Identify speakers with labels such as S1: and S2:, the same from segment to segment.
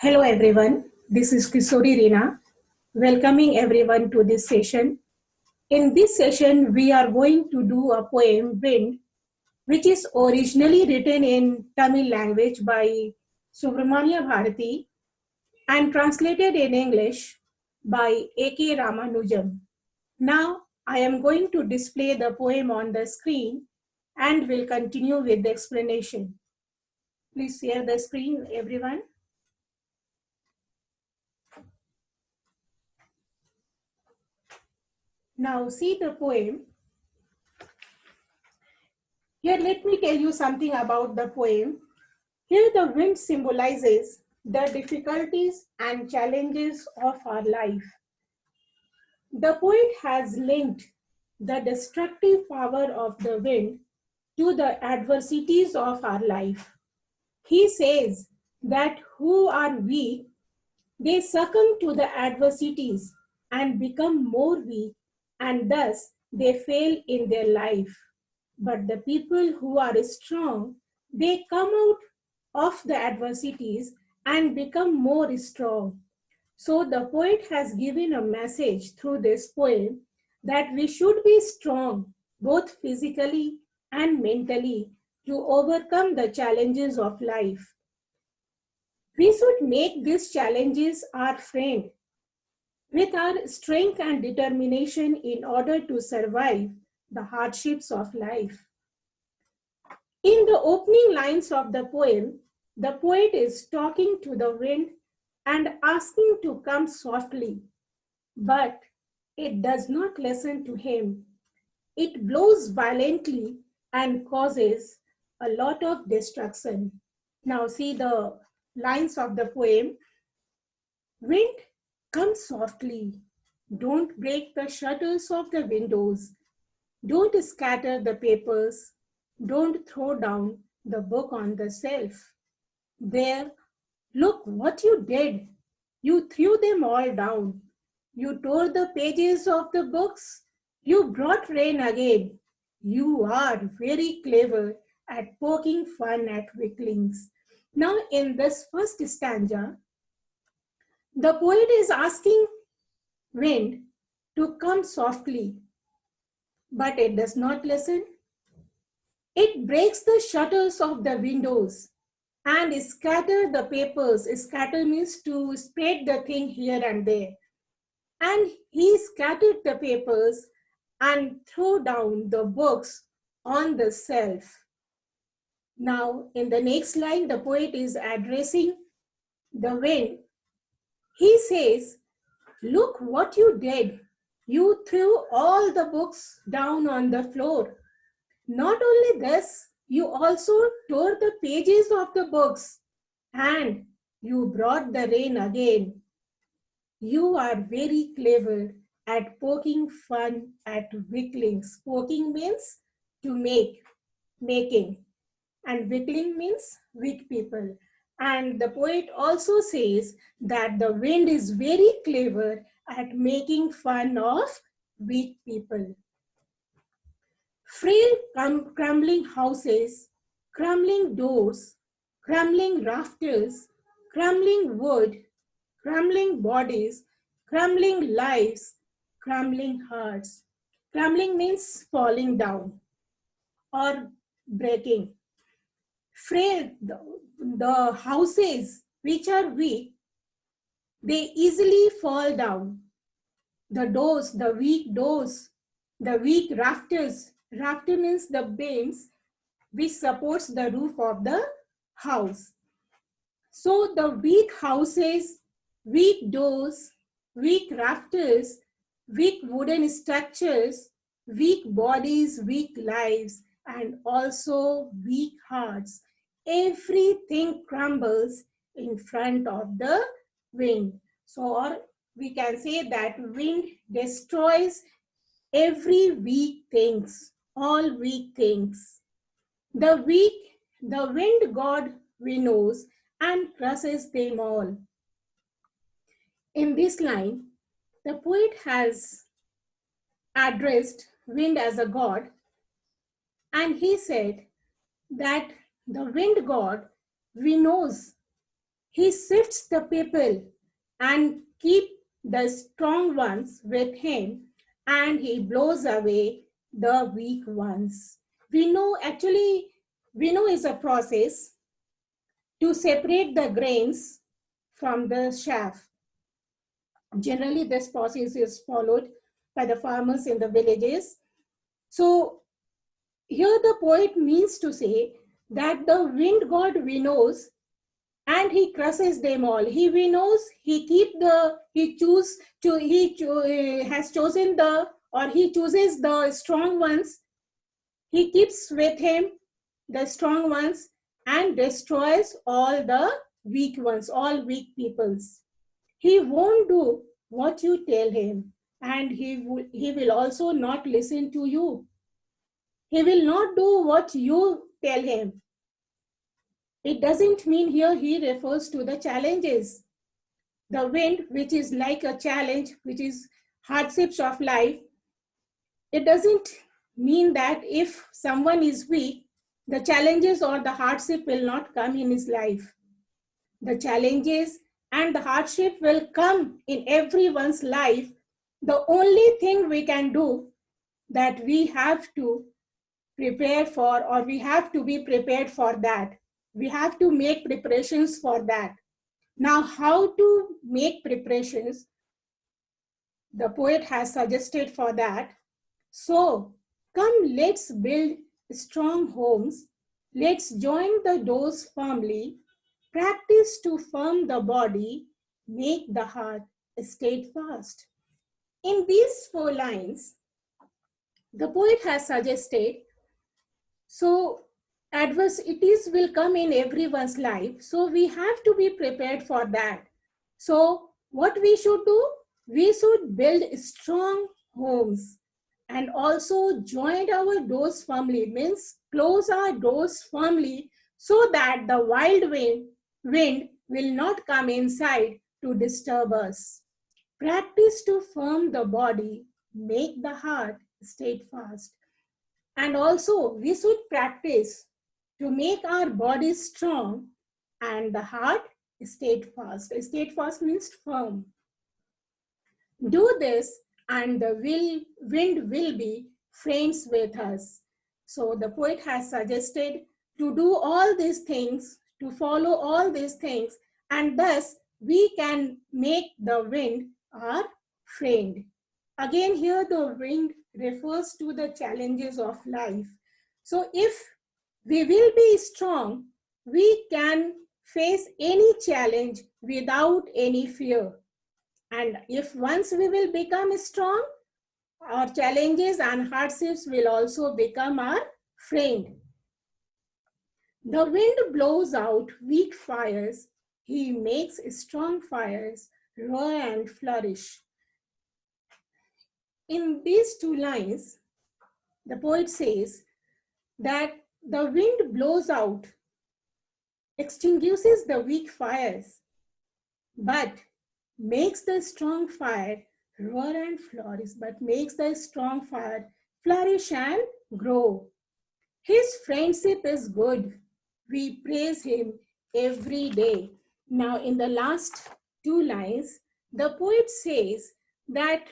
S1: Hello everyone, this is Kishori Reena, welcoming everyone to this session. In this session, we are going to do a poem, Wind, which is originally written in Tamil language by Subramania Bharati and translated in English by A.K. Ramanujam. Now, I am going to display the poem on the screen and will continue with the explanation. Please share the screen, everyone. Now see the poem. Here, let me tell you something about the poem. Here, the wind symbolizes the difficulties and challenges of our life. The poet has linked the destructive power of the wind to the adversities of our life. He says that who are weak, they succumb to the adversities and become more weak, and thus they fail in their life. But the people who are strong, they come out of the adversities and become more strong. So the poet has given a message through this poem that we should be strong, both physically and mentally, to overcome the challenges of life. We should make these challenges our friend with our strength and determination in order to survive the hardships of life. In the opening lines of the poem, the poet is talking to the wind and asking to come softly, but it does not listen to him. It blows violently and causes a lot of destruction. Now see the lines of the poem. Wind, come softly. Don't break the shutters of the windows. Don't scatter the papers. Don't throw down the book on the shelf. There, look what you did. You threw them all down. You tore the pages of the books. You brought rain again. You are very clever at poking fun at weaklings. Now, in this first stanza, the poet is asking wind to come softly, but it does not listen. It breaks the shutters of the windows and scatter the papers. Scatter means to spread the thing here and there. And he scattered the papers and threw down the books on the shelf. Now, in the next line, the poet is addressing the wind. He says, look what you did. You threw all the books down on the floor. Not only this, you also tore the pages of the books and you brought the rain again. You are very clever at poking fun at weaklings. Poking means to making, and weakling means weak people. And the poet also says that the wind is very clever at making fun of weak people. Frail crumbling houses, crumbling doors, crumbling rafters, crumbling wood, crumbling bodies, crumbling lives, crumbling hearts. Crumbling means falling down or breaking. Frail, the houses which are weak, they easily fall down. The doors, the weak doors, the weak rafters. Rafter means the beams which supports the roof of the house. So the weak houses, weak doors, weak rafters, weak wooden structures, weak bodies, weak lives, and also weak hearts. Everything crumbles in front of the wind. So, or we can say that wind destroys every weak things, all weak things. The wind god winnows and crushes them all. In this line, the poet has addressed wind as a god, and he said that the wind god winnows, He sifts the people and keep the strong ones with him, and he blows away the weak ones. We know, actually, we know is a process to separate the grains from the chaff. Generally, this process is followed by the farmers in the villages. So here the poet means to say that the wind god winnows and he crushes them all. He winnows, has chosen the, or he chooses the strong ones. He keeps with him the strong ones and destroys all the weak ones, all weak peoples. He won't do what you tell him, and he will also not listen to you. He will not do what you tell him. It doesn't mean here he refers to the challenges. The wind, which is like a challenge, which is hardships of life, it doesn't mean that if someone is weak, the challenges or the hardship will not come in his life. The challenges and the hardship will come in everyone's life. The only thing we can do that we have to prepare for, or we have to be prepared for that. We have to make preparations for that. Now, how to make preparations? The poet has suggested for that. So, come, let's build strong homes. Let's join the doors firmly. Practice to firm the body, make the heart steadfast. In these 4 lines, the poet has suggested, so adversities will come in everyone's life. So we have to be prepared for that. So what we should do? We should build strong homes and also join our doors firmly, means close our doors firmly so that the wild wind will not come inside to disturb us. Practice to firm the body, make the heart steadfast. And also, we should practice to make our body strong and the heart steadfast. Steadfast means firm. Do this, and the wind will be friends with us. So, the poet has suggested to do all these things, to follow all these things, and thus we can make the wind our friend. Again, here the wind refers to the challenges of life. So if we will be strong, we can face any challenge without any fear. And if once we will become strong, our challenges and hardships will also become our friend. The wind blows out weak fires. He makes strong fires roar and flourish. In these 2 lines, the poet says that the wind blows out, extinguishes the weak fires, but makes the strong fire roar and flourish, but makes the strong fire flourish and grow. His friendship is good. We praise him every day. Now, in the last 2 lines, the poet says that,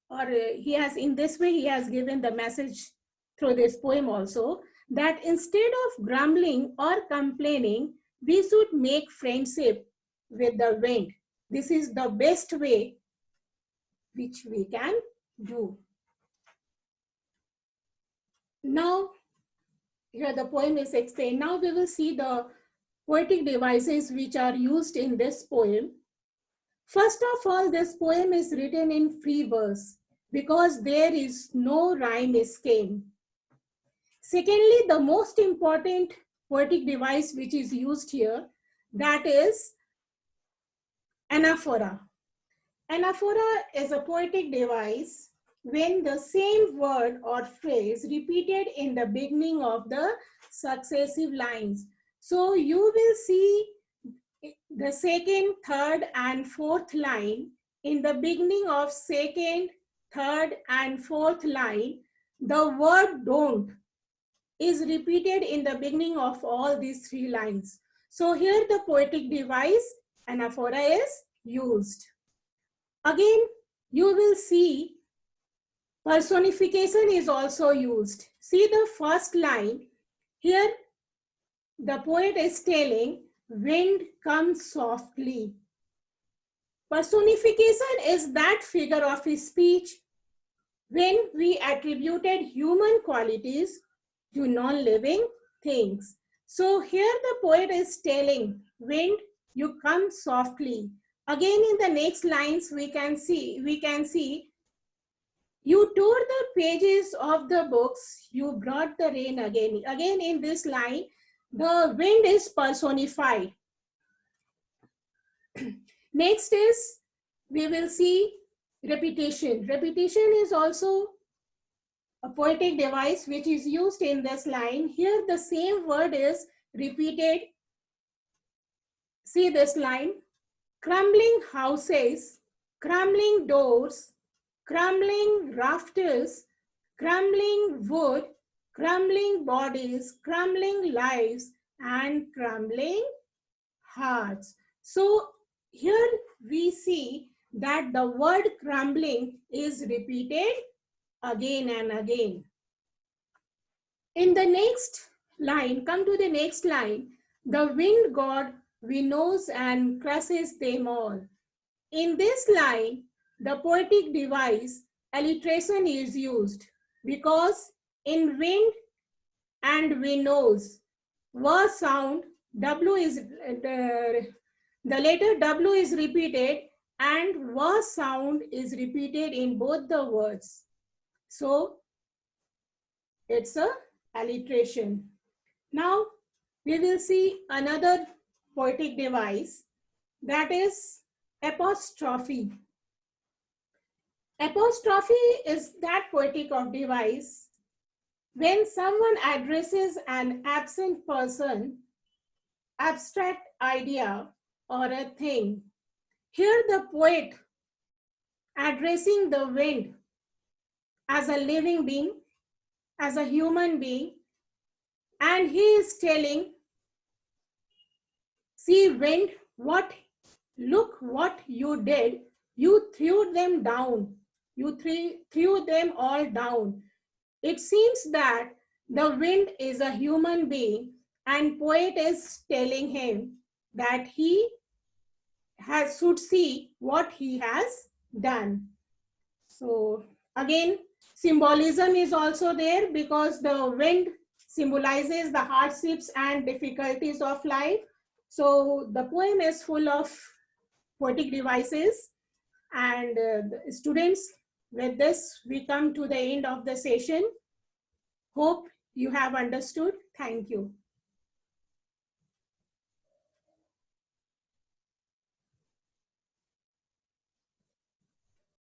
S1: or he has, in this way, he has given the message through this poem also, that instead of grumbling or complaining, we should make friendship with the wind. This is the best way which we can do. Now, here the poem is explained. Now we will see the poetic devices which are used in this poem. First of all, this poem is written in free verse because there is no rhyme scheme. Secondly, the most important poetic device which is used here, that is anaphora. Anaphora is a poetic device when the same word or phrase repeated in the beginning of the successive lines. So you will see the second, third, and fourth line. In the beginning of second, third, and fourth line, the word don't is repeated in the beginning of all these 3 lines. So here the poetic device anaphora is used. Again, you will see personification is also used. See the first line. Here the poet is telling, wind comes softly. Personification is that figure of speech when we attributed human qualities to non-living things. So here the poet is telling, wind, you come softly. Again in the next lines we can see, you tore the pages of the books, you brought the rain again. Again in this line, the wind is personified. Next is, we will see repetition. Repetition is also a poetic device which is used in this line. Here the same word is repeated. See this line, crumbling houses, crumbling doors, crumbling rafters, crumbling wood, crumbling bodies, crumbling lives, and crumbling hearts. So here we see that the word crumbling is repeated again and again. In the next line, come to the next line, the wind god winnows and crushes them all. In this line, the poetic device alliteration is used because in wind and winnows, w sound, w is the letter W is repeated and W sound is repeated in both the words. So it's a alliteration. Now we will see another poetic device, that is apostrophe. Apostrophe is that poetic of device when someone addresses an absent person, abstract idea, or a thing. Here the poet addressing the wind as a living being, as a human being, and he is telling, see wind, look what you did, you threw them down, you threw them all down. It seems that the wind is a human being and poet is telling him that he should see what he has done. So again, symbolism is also there because the wind symbolizes the hardships and difficulties of life. So the poem is full of poetic devices. And students, with this, we come to the end of the session. Hope you have understood. Thank you.